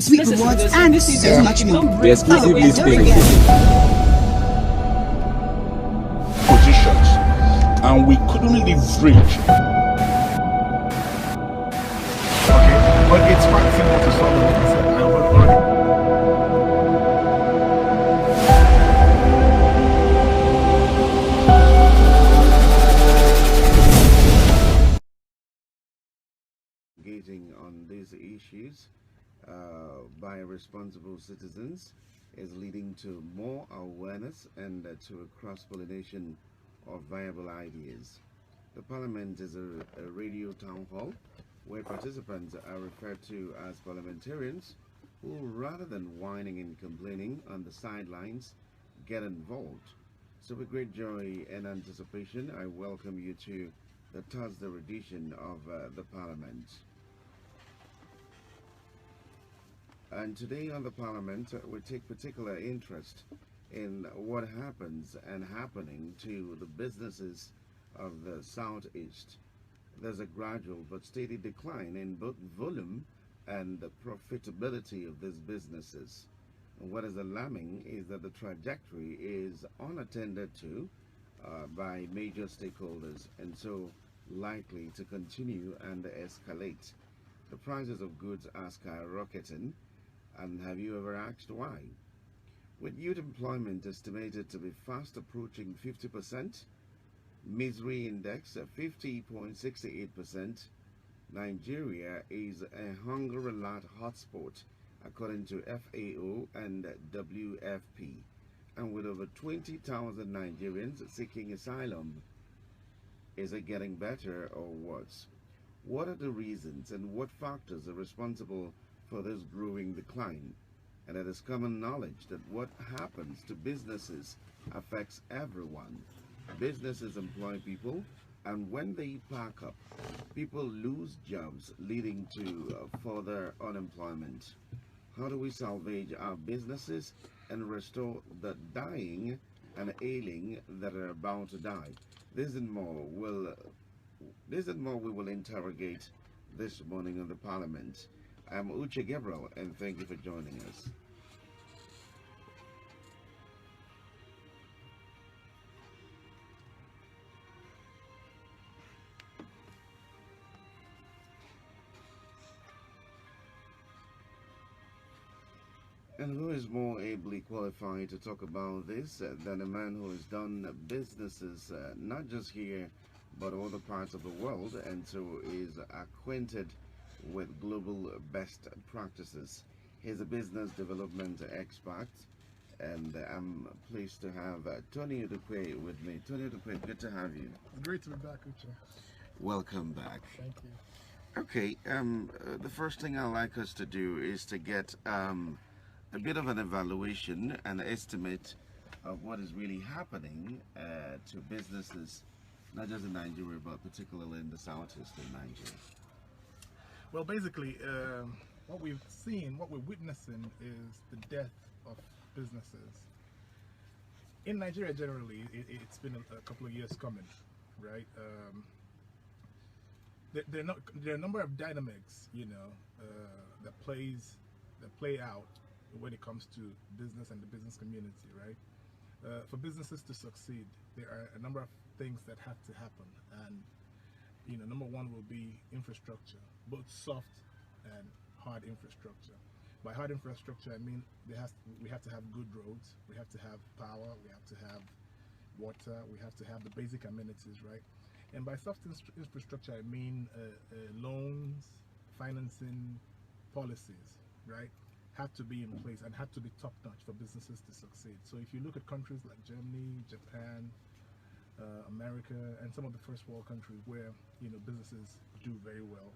sweet rewards, and so much more. The exclusive listing. Positions, and we couldn't leverage. Okay, but it's quite simple to solve the concept. Engaging on these issues by responsible citizens is leading to more awareness and to a cross-pollination of viable ideas. The Parliament is a radio town hall where participants are referred to as parliamentarians who, rather than whining and complaining on the sidelines, get involved. So with great joy and anticipation, I welcome you to the Thursday edition of the Parliament. And today on the Parliament, we take particular interest in what happens and happening to the businesses of the Southeast. There's a gradual but steady decline in both volume and the profitability of these businesses. And what is alarming is that the trajectory is unattended to by major stakeholders, and so likely to continue and escalate. The prices of goods are skyrocketing. And have you ever asked why? With youth employment estimated to be fast approaching 50%, misery index at 50.68%, Nigeria is a hunger alert hotspot according to FAO and WFP. And with over 20,000 Nigerians seeking asylum, is it getting better or worse? What are the reasons and what factors are responsible for this growing decline? And it is common knowledge that what happens to businesses affects everyone. Businesses employ people, and when they pack up, people lose jobs, leading to further unemployment. How do we salvage our businesses and restore the dying and ailing that are about to die? This and more we will interrogate this morning on the Parliament. I'm Uche Gabriel, and thank you for joining us. And who is more ably qualified to talk about this than a man who has done businesses not just here but other parts of the world, and so is acquainted with global best practices. He's a business development expert, and I'm pleased to have Tony Udukwe with me. Tony Udukwe, good to have you. Great to be back, Uche. Welcome back. Thank you. Okay, the first thing I'd like us to do is to get a bit of an evaluation and estimate of what is really happening to businesses, not just in Nigeria, but particularly in the Southeast in Nigeria. Well, basically, what we've seen, what we're witnessing is the death of businesses. In Nigeria generally, it's been a couple of years coming, right? There are a number of dynamics, that play out when it comes to business and the business community, right? For businesses to succeed, there are a number of things that have to happen, and number one will be infrastructure, both soft and hard infrastructure. By hard infrastructure, I mean we have to have good roads, we have to have power, we have to have water, we have to have the basic amenities, right? And by soft infrastructure, I mean loans, financing, policies, right? Have to be in place and have to be top-notch for businesses to succeed. So if you look at countries like Germany, Japan, America, and some of the first world countries where businesses do very well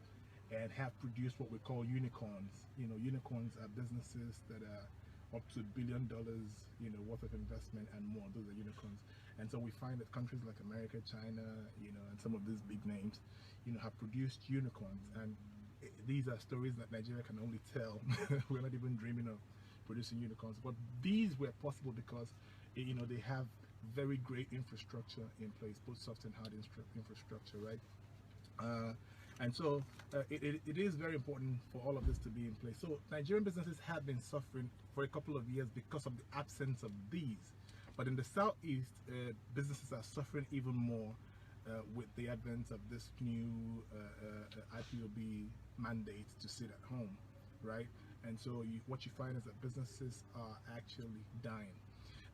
and have produced what we call unicorns. Unicorns are businesses that are up to $1 billion, worth of investment and more. Those are unicorns. And so we find that countries like America, China, and some of these big names, have produced unicorns. And these are stories that Nigeria can only tell. We're not even dreaming of producing unicorns. But these were possible because, they have very great infrastructure in place, both soft and hard infrastructure, right? And so it is very important for all of this to be in place. So Nigerian businesses have been suffering for a couple of years because of the absence of these. But in the Southeast, businesses are suffering even more with the advent of this new IPOB mandate to sit at home, right? And so what you find is that businesses are actually dying.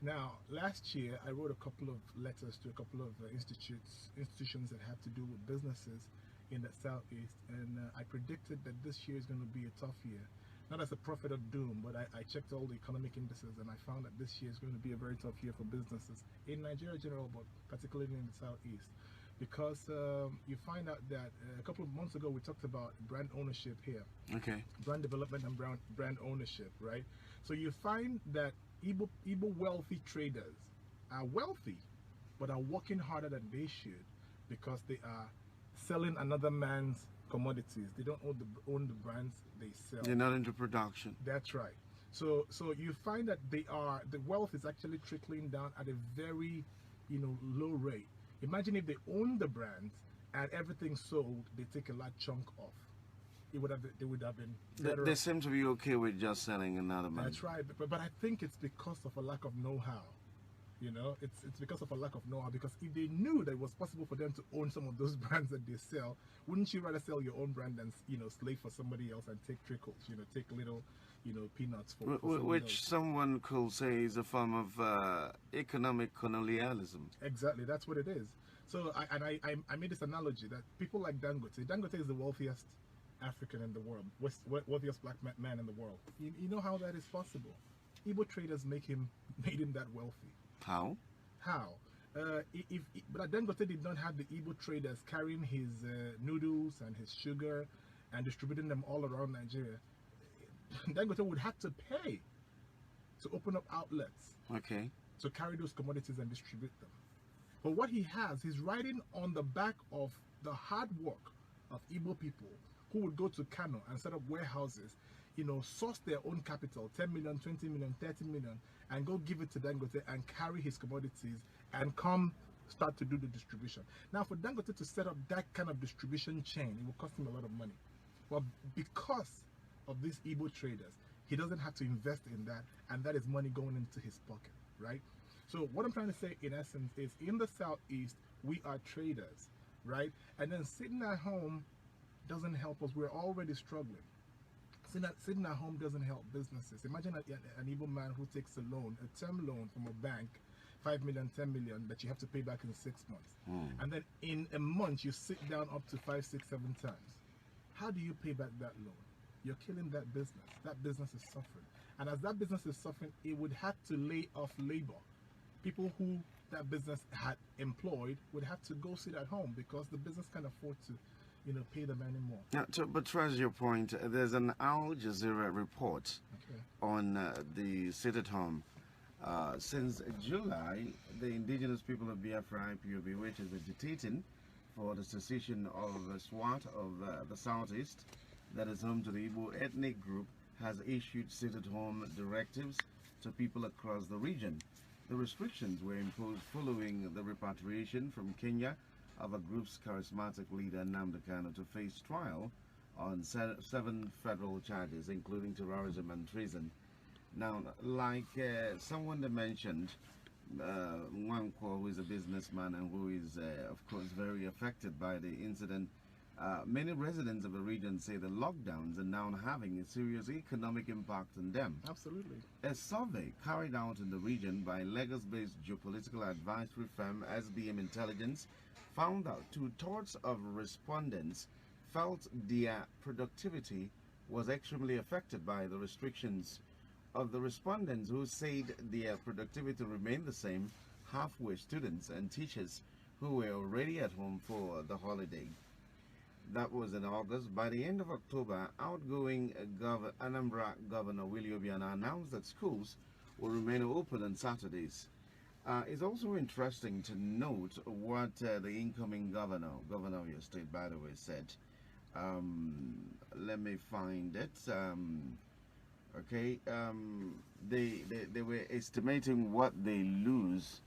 Now, last year, I wrote a couple of letters to a couple of institutions that have to do with businesses in the Southeast, and I predicted that this year is going to be a tough year. Not as a prophet of doom, but I checked all the economic indices, and I found that this year is going to be a very tough year for businesses in Nigeria in general, but particularly in the Southeast. Because you find out that a couple of months ago we talked about brand ownership here. Okay. Brand development and brand ownership, right? So you find that Igbo wealthy traders are wealthy, but are working harder than they should because they are selling another man's commodities. They don't own the brands they sell. They're not into production. That's right. So you find that the wealth is actually trickling down at a very low rate. Imagine if they own the brands and everything sold, they take a large chunk off. They would have been better. They seem to be okay with just selling another man. That's right, but I think it's because of a lack of know-how. It's because of a lack of know-how. Because if they knew that it was possible for them to own some of those brands that they sell, wouldn't you rather sell your own brand than slave for somebody else and take trickles? Take little peanuts for which else. Someone could say is a form of economic colonialism. Exactly, that's what it is. So I made this analogy that people like Dangote is the wealthiest African in the world, wealthiest black man in the world. You know how that is possible? Igbo traders made him that wealthy. How? But Dangote did not have the Igbo traders carrying his noodles and his sugar and distributing them all around Nigeria. Dangote would have to pay to open up outlets. Okay. To carry those commodities and distribute them. But what he has, he's riding on the back of the hard work of Igbo people who would go to Kano and set up warehouses, source their own capital, 10 million, 20 million, 30 million, and go give it to Dangote and carry his commodities and come start to do the distribution. Now, for Dangote to set up that kind of distribution chain, it will cost him a lot of money. Well, because of these Igbo traders, he doesn't have to invest in that, and that is money going into his pocket, right? So what I'm trying to say in essence is in the Southeast, we are traders, right? And then sitting at home doesn't help us. We're already struggling. Sitting at home doesn't help businesses. Imagine an Igbo man who takes a loan, a term loan from a bank, 5 million, 10 million, that you have to pay back in 6 months. And then in a month, you sit down up to 5, 6, 7 times. How do you pay back that loan? You're killing that business. That business is suffering. And as that business is suffering, it would have to lay off labor. People who that business had employed would have to go sit at home because the business can't afford to, pay them anymore. Now, to buttress your point, there's an Al Jazeera report on the sit at home. Since July, the indigenous people of Biafra IPOB, which is agitating for the secession of the SWAT of the Southeast, that is home to the Igbo ethnic group, has issued sit-at-home directives to people across the region. The restrictions were imposed following the repatriation from Kenya of a group's charismatic leader, Nnamdi Kanu, to face trial on 7 federal charges, including terrorism and treason. Now, like someone that mentioned, Nwankwo, who is a businessman and who is, of course, very affected by the incident, many residents of the region say the lockdowns are now having a serious economic impact on them. Absolutely. A survey carried out in the region by Lagos-based geopolitical advisory firm SBM Intelligence found that 2/3 of respondents felt their productivity was extremely affected by the restrictions. Of the respondents who said their productivity remained the same, half were students and teachers who were already at home for the holiday. That was in August. By the end of October, outgoing Anambra Governor Willie Obiano announced that schools will remain open on Saturdays. It's also interesting to note what the incoming governor of your state, by the way, said. Let me find it. They were estimating what they lose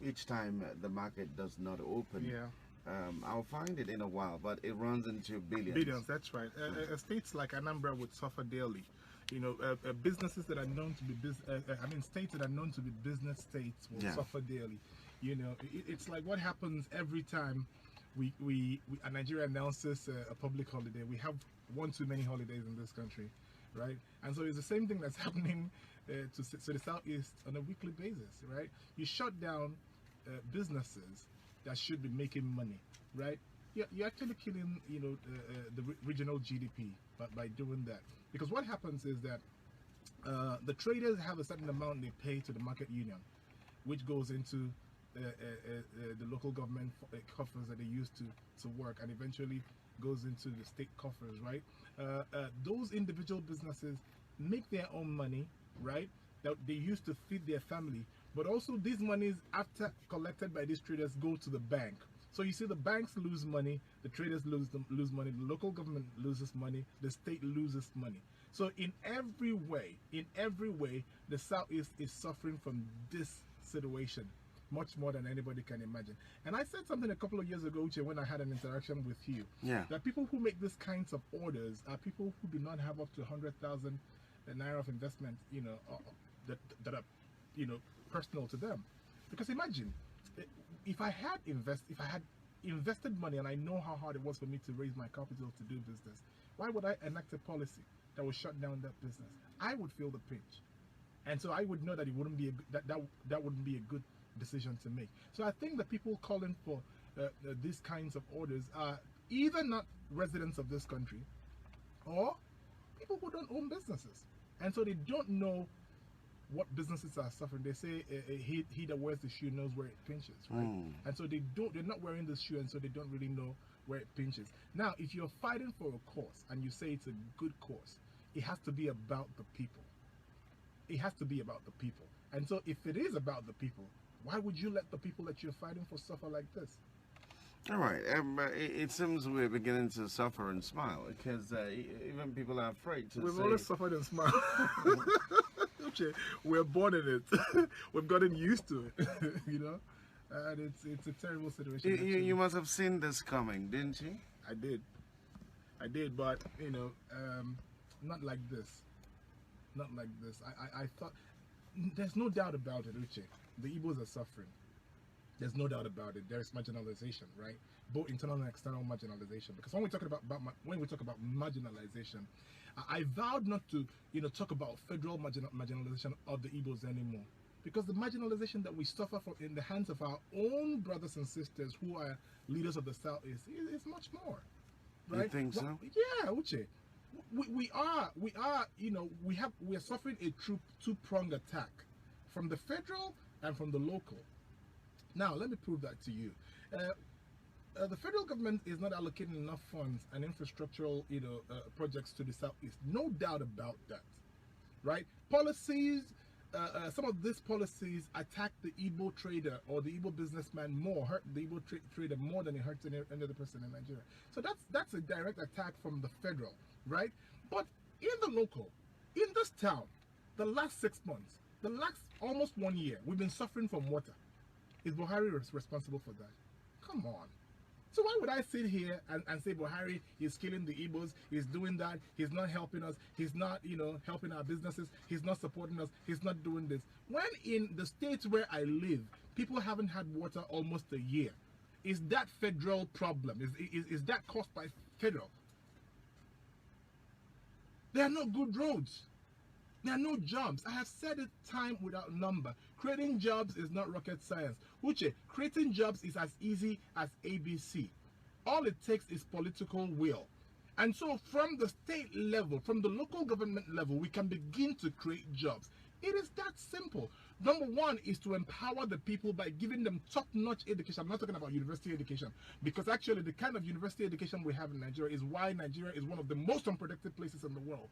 each time the market does not open. Yeah. I'll find it in a while, but it runs into billions. Billions, that's right. States like Anambra would suffer daily. You know, businesses that are known to be states that are known to be business states will suffer daily. You know, it's like what happens every time Nigeria announces a public holiday. We have one too many holidays in this country, right? And so it's the same thing that's happening to the Southeast on a weekly basis, right? You shut down businesses that should be making money, right? You're actually killing, you know, the regional GDP by doing that. Because what happens is that the traders have a certain amount they pay to the market union, which goes into the local government coffers that they use to work, and eventually goes into the state coffers, right? Those individual businesses make their own money, right, that they use to feed their family, but also these monies, after collected by these traders, go to the bank. So you see the banks lose money, the traders lose money, the local government loses money, the state loses money. So in every way, the Southeast is suffering from this situation much more than anybody can imagine. And I said something a couple of years ago, Uche, when I had an interaction with you, that people who make these kinds of orders are people who do not have up to 100,000 naira of investment, you know, that are, you know, personal to them. Because imagine, if I had invested money and I know how hard it was for me to raise my capital to do business, why would I enact a policy that would shut down that business? I would feel the pinch, and so I would know that it wouldn't be that wouldn't be a good decision to make. So I think the people calling for these kinds of orders are either not residents of this country or people who don't own businesses, and so they don't know what businesses are suffering. They say he that wears the shoe knows where it pinches, right? And so they're not wearing the shoe, and so they don't really know where it pinches. Now, if you're fighting for a cause and you say it's a good cause, it has to be about the people. It has to be about the people. And so if it is about the people, why would you let the people that you're fighting for suffer like this? All right. It seems we're beginning to suffer and smile, because even people are afraid to We've say... always suffered and smiled. We're born in it. We've gotten used to it, you know, and it's a terrible situation. You must have seen this coming, didn't you? I did, but you know, not like this. Not like this. I thought, there's no doubt about it, Uche. The Ibos are suffering. There's no doubt about it. There is marginalization, right? Both internal and external marginalization. Because when we talk about marginalization, I vowed not to, you know, talk about federal marginalization of the Ibos anymore, because the marginalization that we suffer from in the hands of our own brothers and sisters who are leaders of the Southeast is much more, right? You think so? Yeah, Uche. We are, you know, we are suffering a true two-pronged attack from the federal and from the local. Now, let me prove that to you. The federal government is not allocating enough funds and infrastructural, you know, projects to the Southeast. No doubt about that, right? Policies, some of these policies attack the Igbo trader or the Igbo businessman more, hurt the Igbo trader more than it hurts any other person in Nigeria. So that's a direct attack from the federal, right? But in the local, in this town, the last 6 months, the last almost 1 year, we've been suffering from water. Is Buhari responsible for that? Come on. So why would I sit here and say Buhari is killing the Ibos, he's doing that, he's not helping us, he's not, you know, helping our businesses, he's not supporting us, he's not doing this. When in the states where I live, people haven't had water almost a year. Is that federal problem? Is that caused by federal? There are no good roads. There are no jobs. I have said it time without number. Creating jobs is not rocket science. Uche, creating jobs is as easy as ABC. All it takes is political will. And so from the state level, from the local government level, we can begin to create jobs. It is that simple. Number one is to empower the people by giving them top-notch education. I'm not talking about university education, because actually the kind of university education we have in Nigeria is why Nigeria is one of the most unproductive places in the world.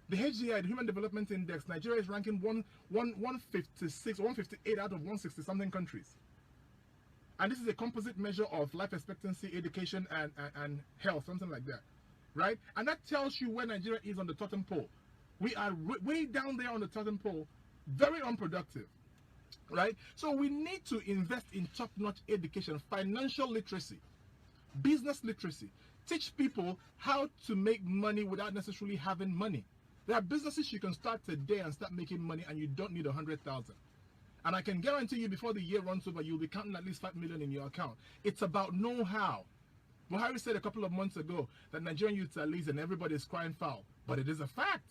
The HDI, the Human Development Index, Nigeria is ranking 156 or 158 out of 160 something countries. And this is a composite measure of life expectancy, education, and health, something like that, right? And that tells you where Nigeria is on the totem pole. We are way down there on the totem pole, very unproductive. right? So we need to invest in top-notch education, financial literacy, business literacy, teach people how to make money without necessarily having money. There are businesses you can start today and start making money, and you don't need 100,000. And I can guarantee you, before the year runs over, you'll be counting at least 5 million in your account. It's about know-how. Buhari said a couple of months ago that Nigerian youths are lazy and everybody is crying foul, but it is a fact.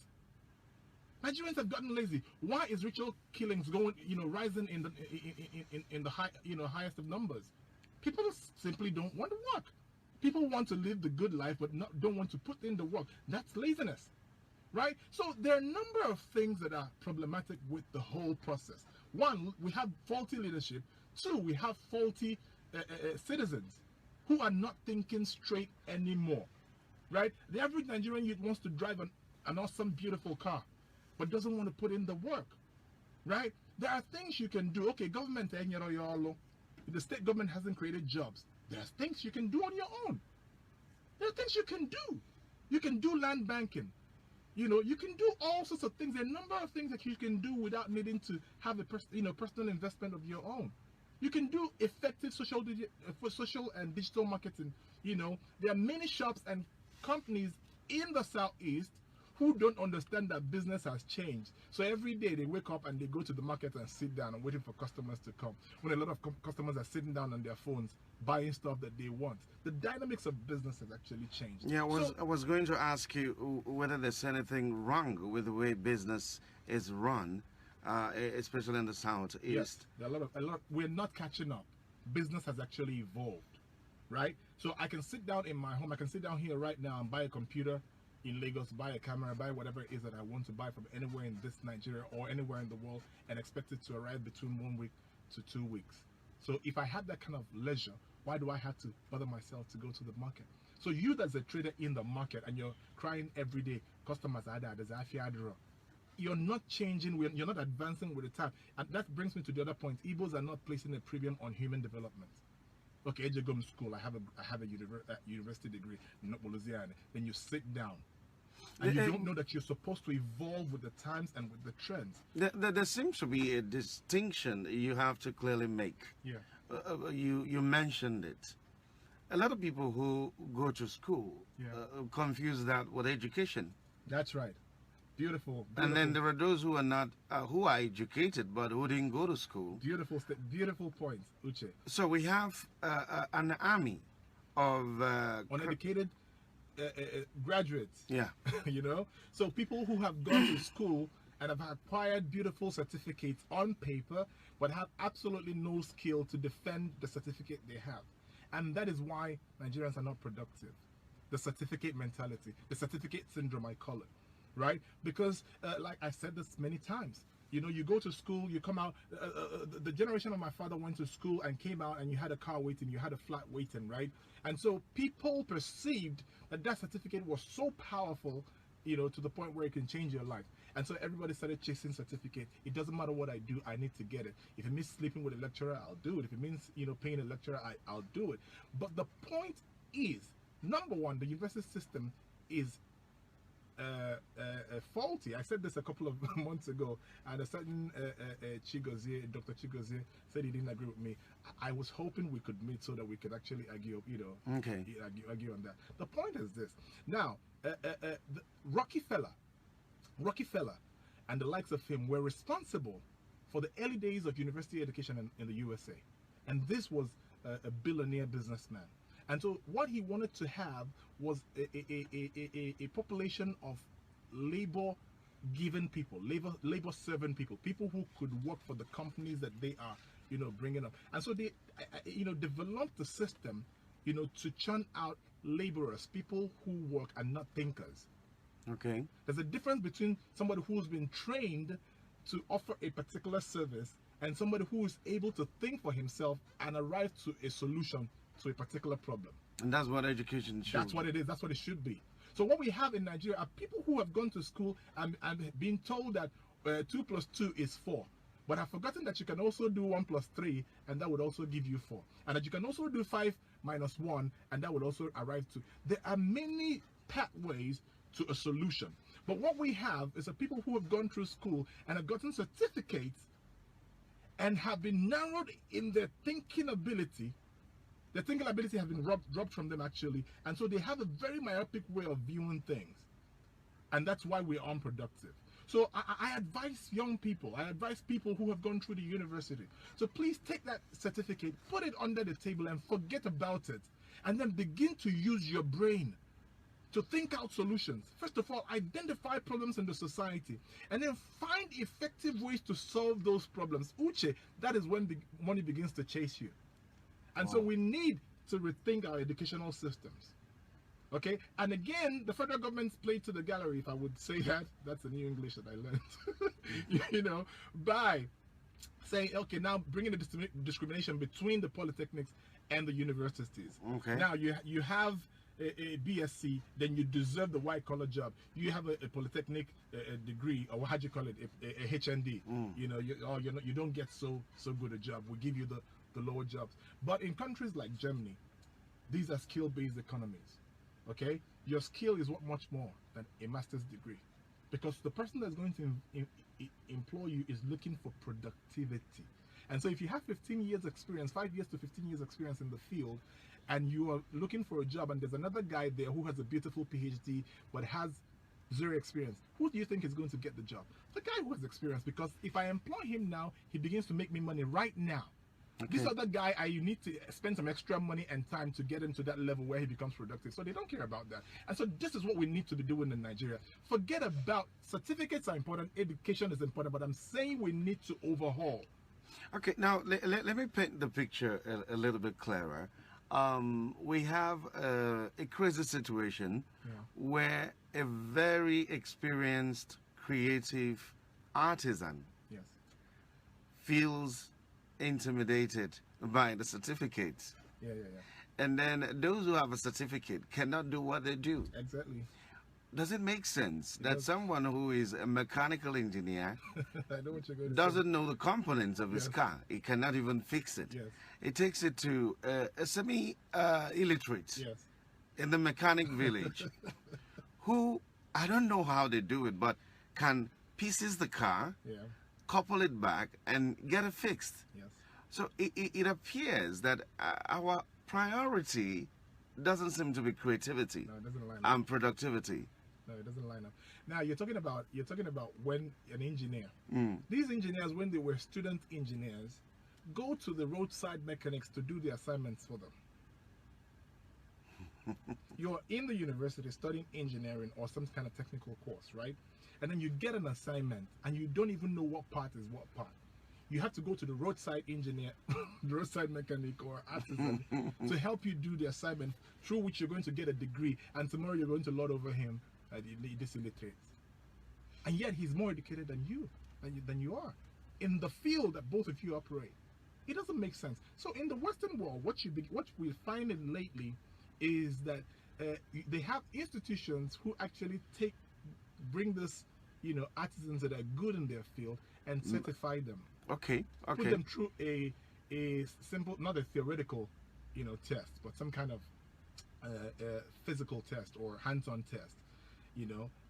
Nigerians have gotten lazy. Why is ritual killings going, rising in the high, highest of numbers? People simply don't want to work. People want to live the good life, but don't want to put in the work. That's laziness, right? So there are a number of things that are problematic with the whole process. One, we have faulty leadership. Two, we have faulty citizens who are not thinking straight anymore, right? The average Nigerian youth wants to drive an awesome, beautiful car, but doesn't want to put in the work, right? There are things you can do. Okay, government, the state government hasn't created jobs. There's things you can do on your own. There are things you can do. You can do land banking. You can do all sorts of things. There are a number of things that you can do without needing to have a personal investment of your own. You can do effective social and digital marketing. There are many shops and companies in the Southeast who don't understand that business has changed. So every day they wake up and they go to the market and sit down and waiting for customers to come. When a lot of customers are sitting down on their phones buying stuff that they want. The dynamics of business has actually changed. Yeah, I was going to ask you whether there's anything wrong with the way business is run, especially in the Southeast. Yes, there are a lot. We're not catching up. Business has actually evolved, right? So I can sit down in my home. I can sit down here right now and buy a computer in Lagos, buy a camera, buy whatever it is that I want to buy from anywhere in this Nigeria or anywhere in the world, and expect it to arrive between 1 week to 2 weeks. So if I had that kind of leisure, why do I have to bother myself to go to the market? So you as a trader in the market and you're crying every day, customers are there, you're not changing, you're not advancing with the time. And that brings me to the other point. Ibos are not placing a premium on human development. Okay, I go to school, I have a university degree, then you sit down. And you don't know that you're supposed to evolve with the times and with the trends. There seems to be a distinction you have to clearly make. Yeah. You mentioned it. A lot of people who go to school confuse that with education. That's right. Beautiful. And then there are those who are not, who are educated but who didn't go to school. Beautiful point, Uche. So we have an army of uneducated graduates. Yeah. So people who have gone to school and have acquired beautiful certificates on paper, but have absolutely no skill to defend the certificate they have. And that is why Nigerians are not productive. The certificate mentality, the certificate syndrome, I call it. Right? Because, like I said this many times, you go to school, you come out, the generation of my father went to school and came out and you had a car waiting, you had a flat waiting, right? And so people perceived that certificate was so powerful, to the point where it can change your life. And so everybody started chasing certificate. It doesn't matter what I do, I need to get it. If it means sleeping with a lecturer, I'll do it. If it means, paying a lecturer, I'll do it. But the point is, number one, the university system is faulty. I said this a couple of months ago, and a certain Chigozie, Dr. Chigozie, said he didn't agree with me. I was hoping we could meet so that we could actually argue, argue on that. The point is this. Now, Rockefeller, and the likes of him were responsible for the early days of university education in the USA, and this was a billionaire businessman. And so what he wanted to have was a population of labor-given people, labor-serving people, people who could work for the companies that they are, bringing up. And so they, developed the system, to churn out laborers, people who work and not thinkers. Okay. There's a difference between somebody who's been trained to offer a particular service and somebody who is able to think for himself and arrive to a solution to a particular problem. And that's what education should be. That's what it is. That's what it should be. So what we have in Nigeria are people who have gone to school and been told that 2 plus 2 is 4. But have forgotten that you can also do 1 plus 3, and that would also give you 4. And that you can also do 5 minus 1, and that would also arrive to. There are many pathways to a solution. But what we have is a people who have gone through school and have gotten certificates and have been narrowed in their thinking ability. The thinking ability has been dropped from them actually, and so they have a very myopic way of viewing things, and that's why we're unproductive. So I advise young people, I advise people who have gone through the university, so please take that certificate, put it under the table and forget about it, and then begin to use your brain to think out solutions. First of all, identify problems in the society, and then find effective ways to solve those problems. Uche, that is when the money begins to chase you. And so we need to rethink our educational systems. Okay? And again, the federal government's played to the gallery, if I would say that. That's a new English that I learned. You know, by saying, okay, now bringing the discrimination between the polytechnics and the universities. Okay. Now you have a BSc, then you deserve the white collar job. You have a polytechnic degree, or how do you call it, a HND. You know, you don't get so good a job. We give you the lower jobs. But in countries like Germany, these are skill-based economies. Okay, your skill is what much more than a master's degree, because the person that's going to employ you is looking for productivity. And so if you have 15 years experience, 5 years to 15 years experience in the field, and you are looking for a job, and there's another guy there who has a beautiful PhD but has zero experience, who do you think is going to get the job? The guy who has experience, because if I employ him now, he begins to make me money right now. Okay. This other guy, you need to spend some extra money and time to get him to that level where he becomes productive. So they don't care about that. And so this is what we need to be doing in Nigeria. Forget about certificates are important, education is important, but I'm saying we need to overhaul. Okay, now let me paint the picture a little bit clearer. We have a crazy situation where a very experienced, creative artisan feels intimidated by the certificate. And then those who have a certificate cannot do what they do. Exactly. Does it make sense that someone who is a mechanical engineer I know what you're going to doesn't know the components of his car? He cannot even fix it. It takes it to a semi-illiterate in the mechanic village who, I don't know how they do it, but can pieces the car, couple it back, and get it fixed. So it appears that our priority doesn't seem to be creativity and productivity. No, it doesn't line up. Now you're talking about when an engineer, these engineers, when they were student engineers, go to the roadside mechanics to do the assignments for them. You're in the university studying engineering or some kind of technical course, right? And then you get an assignment and you don't even know what part is what part. You have to go to the roadside engineer, the roadside mechanic or artisan to help you do the assignment, through which you're going to get a degree, and tomorrow you're going to lord over him this illiterate. And yet he's more educated than you are in the field that both of you operate. It doesn't make sense. So in the Western world, what we're finding lately is that they have institutions who actually bring this, artisans that are good in their field and certify them. Okay. Put them through a simple, not a theoretical, test, but some kind of physical test or hands-on test,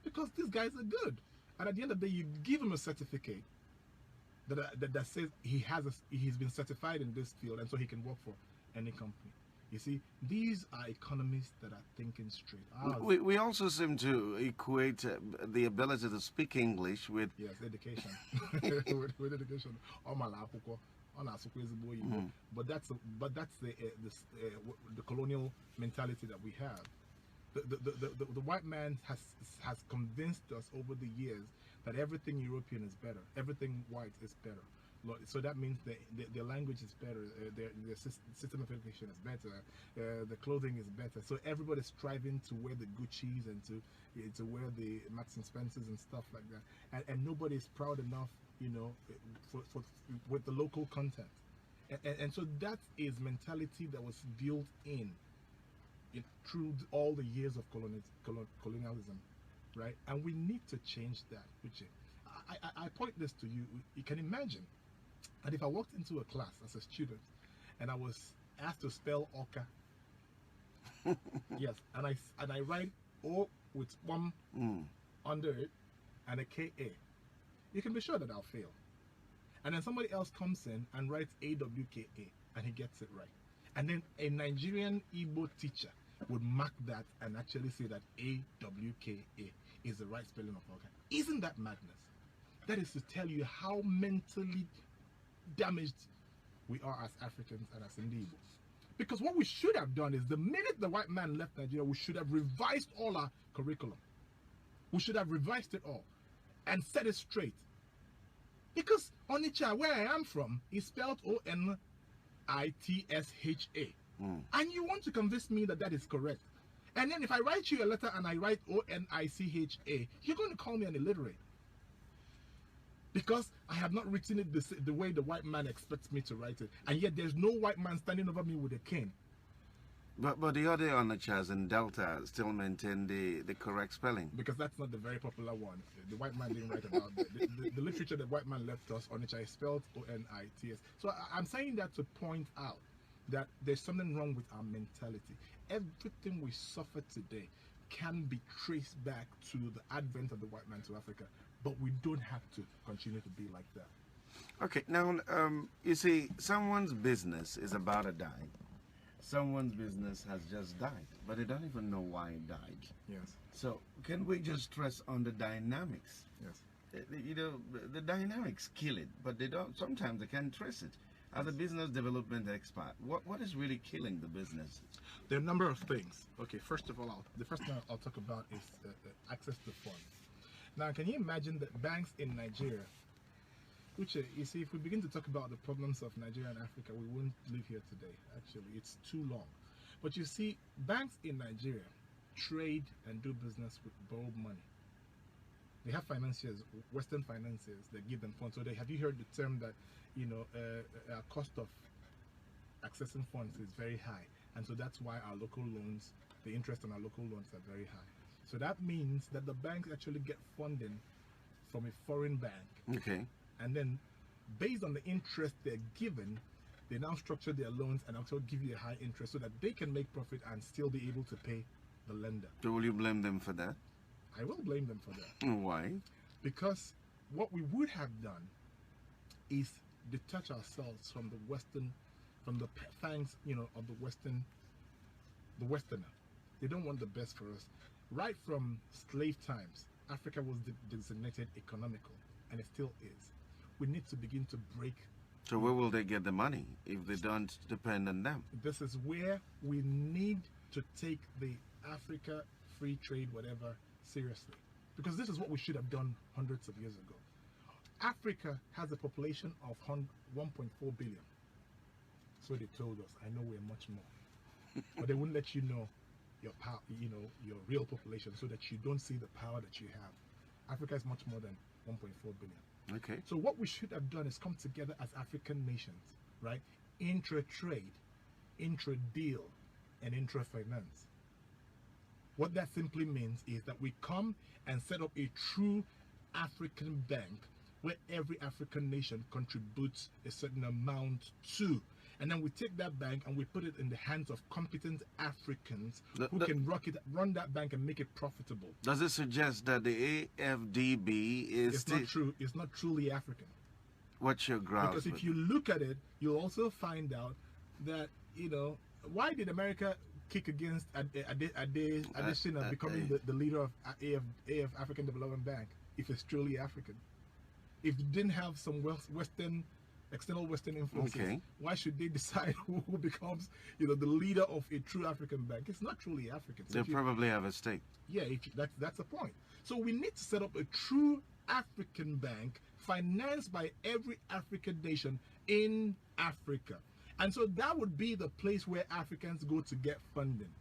because these guys are good. And at the end of the day, you give them a certificate that says he's been certified in this field, and so he can work for any company. You see, these are economists that are thinking straight. We also seem to equate the ability to speak English with education. with education. But that's the colonial mentality that we have. The white man has convinced us over the years that everything European is better, everything white is better. So that means their language is better, their system of education is better, the clothing is better. So everybody's striving to wear the Gucci's and to wear the Marks and Spencers and stuff like that. And nobody's proud enough, with the local content. And so that is mentality that was built in through all the years of colonialism, right? And we need to change that. Which I point this to you. You can imagine that if I walked into a class as a student and I was asked to spell Oka, yes, and I write O with one under it and a KA, you can be sure that I'll fail. And then somebody else comes in and writes AWKA, and he gets it right. And then a Nigerian Igbo teacher would mark that and actually say that AWKA is the right spelling of Oka. Isn't that madness? That is to tell you how mentally damaged we are as Africans and as Igbo. Because what we should have done is the minute the white man left Nigeria, we should have revised all our curriculum. We should have revised it all and set it straight. Because Onitsha, where I am from, is spelled Onitsha. And you want to convince me that that is correct. And then if I write you a letter and I write Onicha, you're going to call me an illiterate. Because I have not written it the way the white man expects me to write it. And yet there's no white man standing over me with a cane. But the other Onichas in Delta still maintain the correct spelling. Because that's not the very popular one. The white man didn't write about it. The literature that white man left us, Onitsha, is spelled Onits. So I'm saying that to point out that there's something wrong with our mentality. Everything we suffer today can be traced back to the advent of the white man to Africa, but we don't have to continue to be like that. Okay, now you see, someone's business is about to die. Someone's business has just died, but they don't even know why it died. Yes. So can we just stress on the dynamics? Yes. You know, the dynamics kill it, but they don't. Sometimes they can't trace it. As a business development expert, what is really killing the business? There are a number of things. Okay, first of all, the first thing I'll talk about is access to funds. Now, can you imagine that banks in Nigeria, which you see, if we begin to talk about the problems of Nigeria and Africa, we won't live here today. Actually, it's too long. But you see, banks in Nigeria trade and do business with borrowed money. They have financiers, Western financiers, that give them funds. So have you heard the term that, you know, our cost of accessing funds is very high, and so that's why our local loans, the interest on our local loans are very high. So that means that the banks actually get funding from a foreign bank. Okay. And then, based on the interest they're given, they now structure their loans and also give you a high interest so that they can make profit and still be able to pay the lender. So will you blame them for that? I will blame them for that. Why? Because what we would have done is detach ourselves from the Western, from the fangs, you know, of the Westerner. They don't want the best for us. Right from slave times, Africa was designated economical, and it still is. We need to begin to break. So where will they get the money if they don't depend on them? This is where we need to take the Africa free trade, whatever, seriously. Because this is what we should have done hundreds of years ago. Africa has a population of 1.4 billion. So they told us. I know we're much more. But they wouldn't let you know your power, you know, your real population, so that you don't see the power that you have. Africa is much more than 1.4 billion. Okay. So what we should have done is come together as African nations, right? Intra-trade, intra-deal, and intra-finance. What that simply means is that we come and set up a true African bank where every African nation contributes a certain amount to. And then we take that bank and we put it in the hands of competent Africans who can run that bank and make it profitable. Does it suggest that the AFDB is not true? It's not truly African. What's your grasp? Because if you look at it, you'll also find out that, you know, why did America kick against Adesina becoming the leader of AF African Development Bank if it's truly African? If it didn't have some external Western influences, why should they decide who becomes, you know, the leader of a true African bank? It's not truly African. So they probably have a stake. Yeah, that's the point. So we need to set up a true African bank financed by every African nation in Africa. And so that would be the place where Africans go to get funding.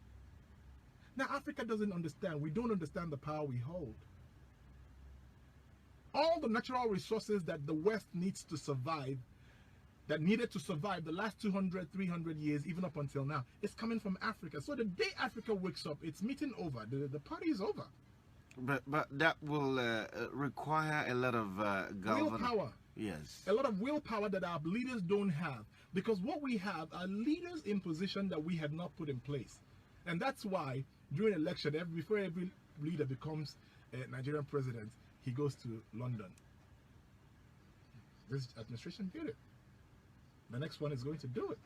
Now, Africa doesn't understand. We don't understand the power we hold. All the natural resources that the West needs to survive, that needed to survive the last 200, 300 years, even up until now, is coming from Africa. So the day Africa wakes up, it's meeting over. The party is over. But that will require a lot of willpower. Yes. A lot of willpower that our leaders don't have. Because what we have are leaders in position that we had not put in place. And that's why during election, before every leader becomes a Nigerian president, he goes to London. This administration did it. The next one is going to do it.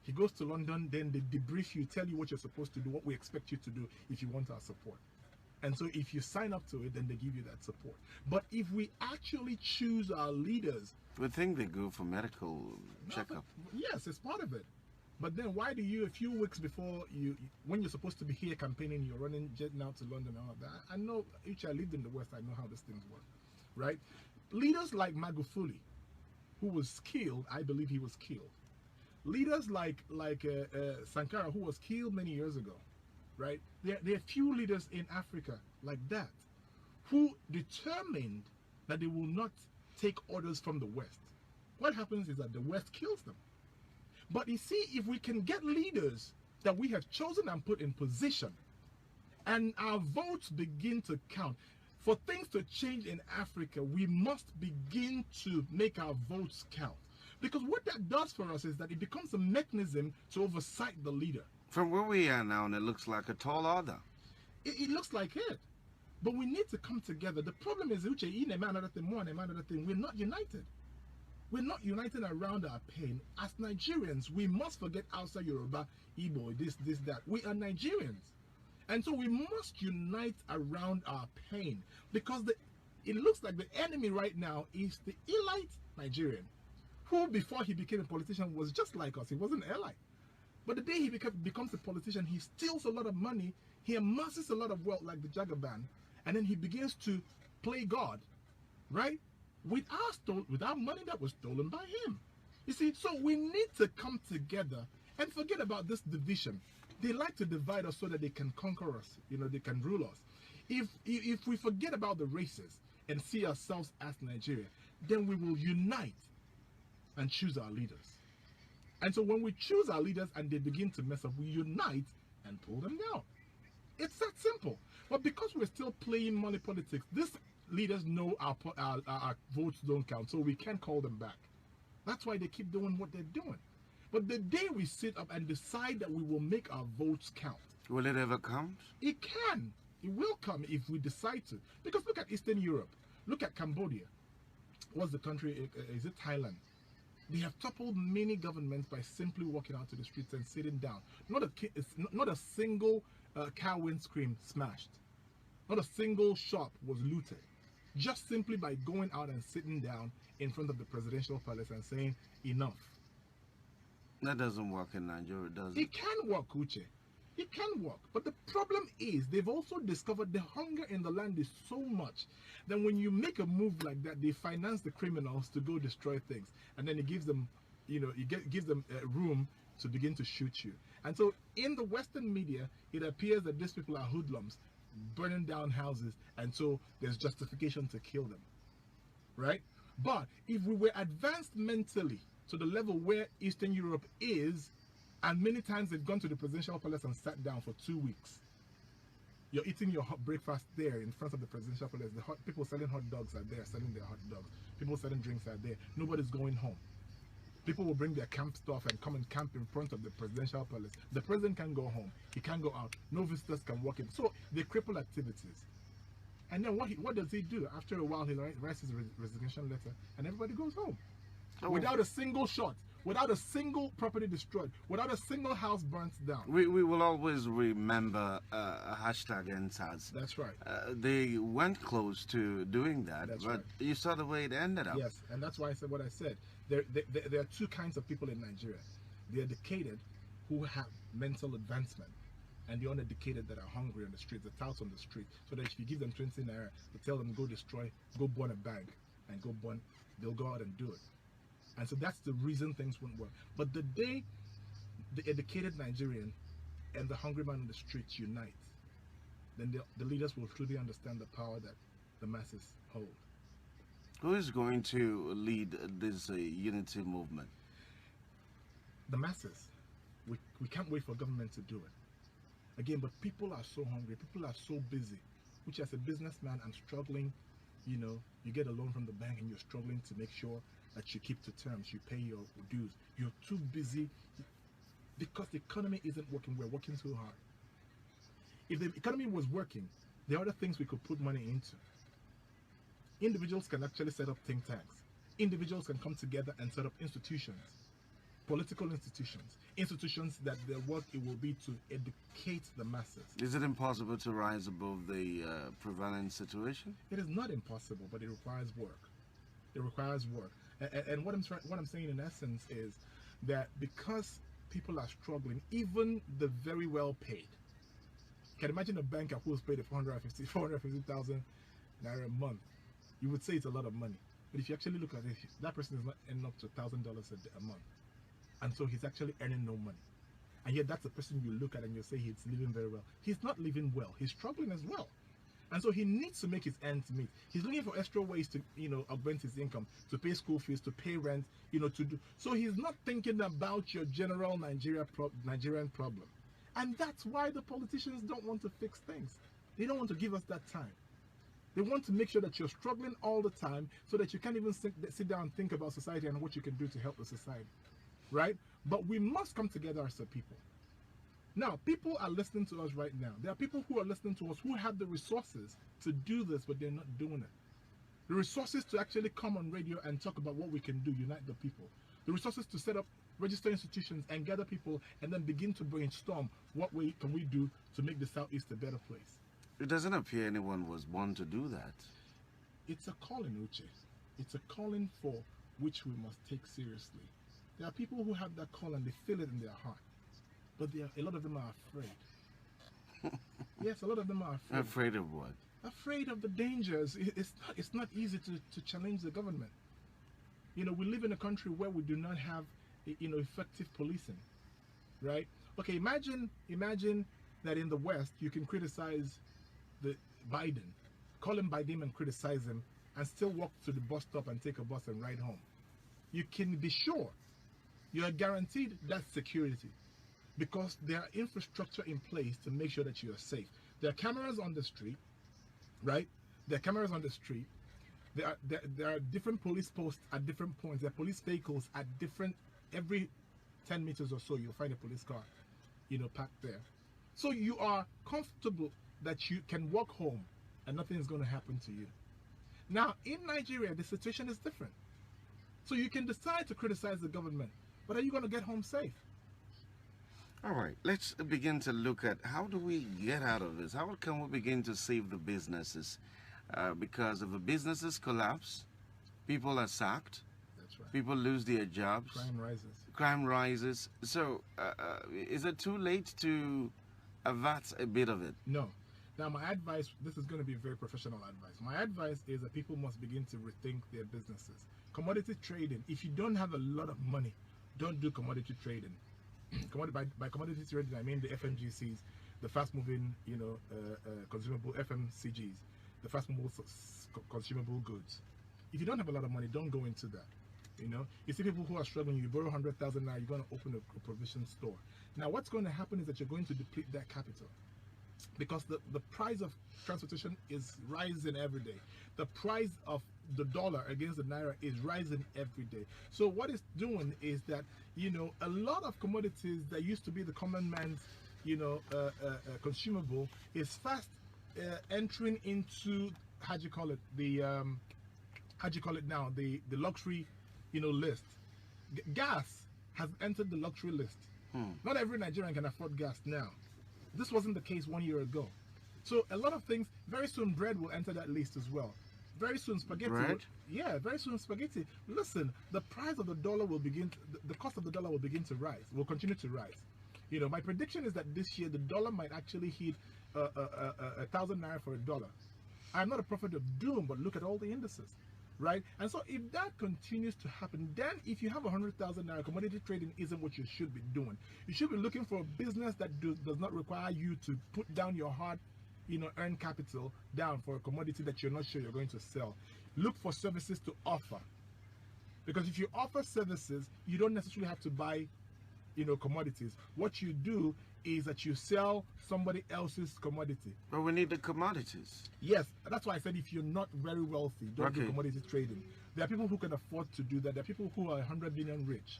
He goes to London, then they debrief you, tell you what you're supposed to do, what we expect you to do if you want our support. And so if you sign up to it, then they give you that support. But if we actually choose our leaders... We think they go for medical checkup. Yes, it's part of it. But then why do you, a few weeks before when you're supposed to be here campaigning, you're running, jetting out to London and all of that? I know, I lived in the West, I know how these things work, right? Leaders like Magufuli, who was killed, I believe he was killed. Leaders like Sankara, who was killed many years ago, right? There are few leaders in Africa like that who determined that they will not take orders from the West. What happens is that the West kills them. But you see, if we can get leaders that we have chosen and put in position, and our votes begin to count, for things to change in Africa, we must begin to make our votes count. Because what that does for us is that it becomes a mechanism to oversight the leader. From where we are now, and it looks like a tall order. It looks like it. But we need to come together. The problem is, we're not united. We're not united around our pain. As Nigerians, we must forget outside Yoruba, Igbo, this, that. We are Nigerians. And so we must unite around our pain. Because it looks like the enemy right now is the elite Nigerian, who before he became a politician was just like us. He wasn't an ally. But the day he becomes a politician, he steals a lot of money, he amasses a lot of wealth like the Jagaban, and then he begins to play God, right? With our money that was stolen by him. You see, so we need to come together and forget about this division. They like to divide us so that they can conquer us, they can rule us. If we forget about the races and see ourselves as Nigeria, then we will unite and choose our leaders. And so when we choose our leaders and they begin to mess up, we unite and pull them down. It's that simple. But because we're still playing money politics, these leaders know our votes don't count, so we can't call them back. That's why they keep doing what they're doing. But the day we sit up and decide that we will make our votes count. Will it ever come? It can. It will come if we decide to. Because look at Eastern Europe. Look at Cambodia. What's the country? Is it Thailand? They have toppled many governments by simply walking out to the streets and sitting down. Not a single car windscreen smashed. Not a single shop was looted. Just simply by going out and sitting down in front of the presidential palace and saying, enough. That doesn't work in Nigeria, does it? It can work, Uche. It can work. But the problem is they've also discovered the hunger in the land is so much that when you make a move like that, they finance the criminals to go destroy things. And then it gives them, gives them room to begin to shoot you. And so in the Western media, it appears that these people are hoodlums, burning down houses. And so there's justification to kill them. Right? But if we were advanced mentally to the level where Eastern Europe is, and many times they've gone to the presidential palace and sat down for 2 weeks. You're eating your hot breakfast there in front of the presidential palace. People selling hot dogs are there, selling their hot dogs. People selling drinks are there. Nobody's going home. People will bring their camp stuff and come and camp in front of the presidential palace. The president can't go home. He can't go out. No visitors can walk in. So they cripple activities. And then what does he do? After a while, he writes his resignation letter and everybody goes home. Oh. Without a single shot. Without a single property destroyed, without a single house burnt down. We will always remember #NSAS. That's right. They went close to doing that, That's but right. You saw the way it ended up. Yes, and that's why I said what I said. There are two kinds of people in Nigeria. The educated who have mental advancement, and the uneducated that are hungry on the streets, the touts on the street, so that if you give them 20 naira, you tell them go destroy, go burn a bank, and they'll go out and do it. And so that's the reason things won't work. But the day the educated Nigerian and the hungry man on the streets unite, then the leaders will truly understand the power that the masses hold. Who is going to lead this unity movement? The masses. We can't wait for government to do it. Again, but people are so hungry. People are so busy. Which as a businessman, I'm struggling. You get a loan from the bank and you're struggling to make sure that you keep to terms, you pay your dues. You're too busy because the economy isn't working. We're working too hard. If the economy was working, there are other things we could put money into. Individuals can actually set up think tanks individuals can come together and set up institutions, political institutions that their work it will be to educate the masses. Is it impossible to rise above the prevalent situation? It is not impossible, but it requires work. It requires work. And what I'm saying in essence is that because people are struggling, even the very well paid. You can imagine a banker who's paid 450,000 naira a month. You would say it's a lot of money. But if you actually look at it, that person is not earning up to $1,000 a month. And so he's actually earning no money. And yet that's the person you look at and you say he's living very well. He's not living well. He's struggling as well. And so he needs to make his ends meet. He's looking for extra ways to, augment his income, to pay school fees, to pay rent, to do. So he's not thinking about your general Nigerian problem. And that's why the politicians don't want to fix things. They don't want to give us that time. They want to make sure that you're struggling all the time so that you can't even sit down and think about society and what you can do to help the society, right? But we must come together as a people. Now, people are listening to us right now. There are people who are listening to us who have the resources to do this, but they're not doing it. The resources to actually come on radio and talk about what we can do, unite the people. The resources to set up register institutions and gather people and then begin to brainstorm what can we do to make the Southeast a better place. It doesn't appear anyone was born to do that. It's a calling, Uche. It's a calling for which we must take seriously. There are people who have that call and they feel it in their heart. But a lot of them are afraid. Yes, a lot of them are afraid. Afraid of what? Afraid of the dangers. It's not easy to challenge the government. We live in a country where we do not have effective policing, right? Okay, imagine that in the West you can criticize the Biden, call him by name and criticize him, and still walk to the bus stop and take a bus and ride home. You can be sure you are guaranteed that security because there are infrastructure in place to make sure that you are safe. There are cameras on the street, right? There are cameras on the street. There are different police posts at different points. There are police vehicles at every 10 meters or so you'll find a police car, parked there. So you are comfortable that you can walk home and nothing is going to happen to you. Now, in Nigeria, the situation is different. So you can decide to criticize the government, but are you going to get home safe? All right, let's begin to look at how do we get out of this? How can we begin to save the businesses? Because if the businesses collapse, people are sacked, that's right. People lose their jobs. Crime rises. So is it too late to avert a bit of it? No. Now, my advice, this is going to be very professional advice. My advice is that people must begin to rethink their businesses. Commodity trading, if you don't have a lot of money, don't do commodity trading. By commodity trading, I mean the FMGCs, the fast-moving, consumable FMCGs, the fast-moving consumable goods. If you don't have a lot of money, don't go into that. You see people who are struggling. You borrow 100,000 now, you're going to open a provision store. Now, what's going to happen is that you're going to deplete that capital. Because the price of transportation is rising every day. The price of the dollar against the naira is rising every day. So what it's doing is that, a lot of commodities that used to be the common man's, consumable is fast entering into, the luxury, list. Gas has entered the luxury list. Not every Nigerian can afford gas now. This wasn't the case 1 year ago. So a lot of things, very soon bread will enter that list as well. Very soon spaghetti. Bread? Yeah, very soon spaghetti. Listen, the price of the dollar will the cost of the dollar will begin to rise, will continue to rise. My prediction is that this year the dollar might actually hit 1,000 naira for a dollar. I'm not a prophet of doom, but look at all the indices. Right? And so if that continues to happen, then if you have 100,000 naira, commodity trading isn't what you should be doing. You should be looking for a business that does not require you to put down your hard, earned capital down for a commodity that you're not sure you're going to sell. Look for services to offer. Because if you offer services, you don't necessarily have to buy, commodities. What you do is that you sell somebody else's commodity. But we need the commodities. Yes, that's why I said if you're not very wealthy, don't do commodity trading. There are people who can afford to do that. There are people who are 100 million rich,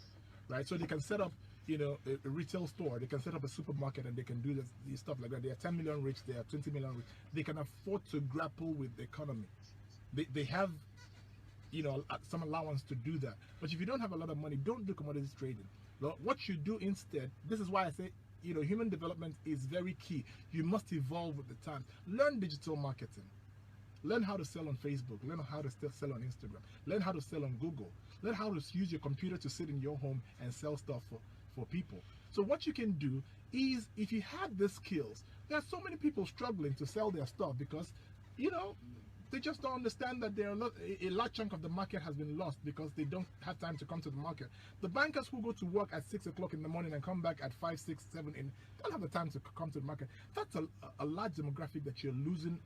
right? So they can set up, a retail store. They can set up a supermarket and they can do this stuff like that. They are 10 million rich. They are 20 million rich. They can afford to grapple with the economy. They have some allowance to do that. But if you don't have a lot of money, don't do commodities trading. What you do instead, this is why I say, human development is very key. You must evolve with the times. Learn digital marketing. Learn how to sell on Facebook. Learn how to sell on Instagram. Learn how to sell on Google. Learn how to use your computer to sit in your home and sell stuff for people. So what you can do is, if you have the skills, there are so many people struggling to sell their stuff because, they just don't understand that a large chunk of the market has been lost because they don't have time to come to the market. The bankers who go to work at 6 o'clock in the morning and come back at 5, 6, 7 don't have the time to come to the market. That's a large demographic that you're losing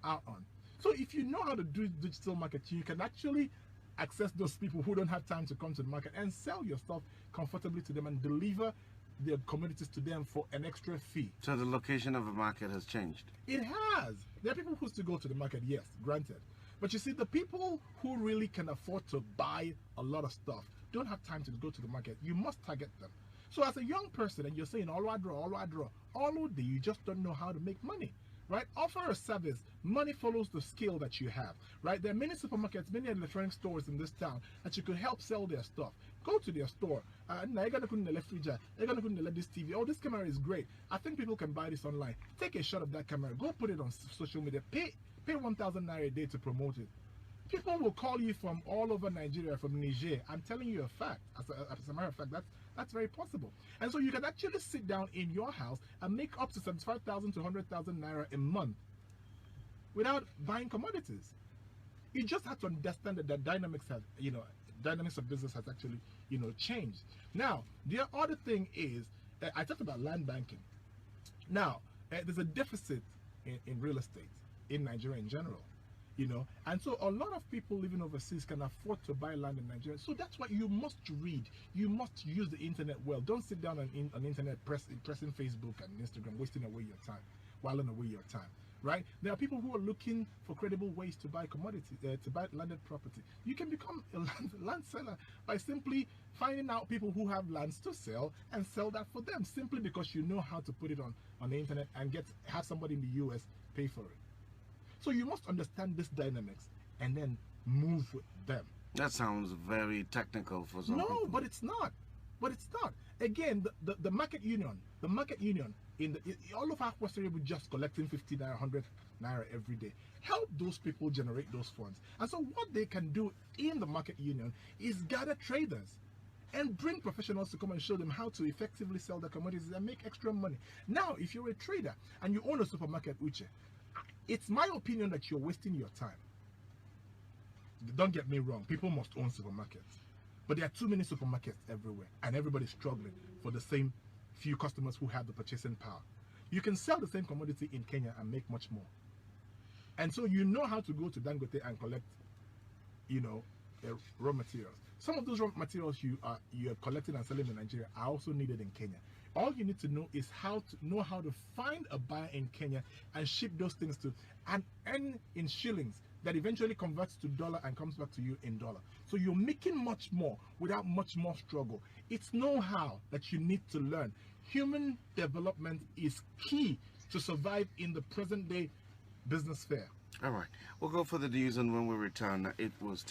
out on. So if you know how to do digital marketing, you can actually access those people who don't have time to come to the market and sell your stuff comfortably to them and deliver their commodities to them for an extra fee. So the location of the market has changed? It has. There are people who still go to the market, yes, granted. But you see, the people who really can afford to buy a lot of stuff don't have time to go to the market. You must target them. So as a young person, and you're saying, all I draw, all day, you just don't know how to make money. Right? Offer a service. Money follows the skill that you have. Right? There are many supermarkets, many electronic stores in this town that you could help sell their stuff. Go to their store. You're gonna put in the refrigerator. You're gonna put in this TV. Oh, this camera is great. I think people can buy this online. Take a shot of that camera. Go put it on social media. Pay 1,000 naira a day to promote it. People will call you from all over Nigeria, from Niger. I'm telling you a fact. As a matter of fact, that's very possible. And so you can actually sit down in your house and make up to 75,000 to 100,000 naira a month without buying commodities. You just have to understand that the dynamics of business has actually, changed. Now, the other thing is, I talked about land banking. Now, there's a deficit in real estate in Nigeria in general. And so a lot of people living overseas can afford to buy land in Nigeria. So that's why you must read. You must use the internet well. Don't sit down on internet pressing Facebook and Instagram, wasting away your time, whiling away your time. Right? There are people who are looking for credible ways to buy commodity, to buy landed property. You can become a land seller by simply finding out people who have lands to sell and sell that for them, simply because you know how to put it on the internet and have somebody in the US pay for it. So you must understand this dynamics and then move with them. That sounds very technical for some people. No, but it's not. Again, the market union, all of our Western people just collecting 50 naira, 100 naira every day. Help those people generate those funds. And so what they can do in the market union is gather traders and bring professionals to come and show them how to effectively sell their commodities and make extra money. Now, if you're a trader and you own a supermarket, Uche, it's my opinion that you're wasting your time. Don't get me wrong, people must own supermarkets. But there are too many supermarkets everywhere, and everybody's struggling for the same few customers who have the purchasing power. You can sell the same commodity in Kenya and make much more. And so you know how to go to Dangote and collect, raw materials. Some of those raw materials you are collecting and selling in Nigeria are also needed in Kenya. All you need to know is how to find a buyer in Kenya and ship those things to and earn in shillings that eventually converts to dollar and comes back to you in dollar. So you're making much more without much more struggle. It's know-how that you need to learn. Human development is key to survive in the present day business fair. All right, we'll go for the news, and when we return, it was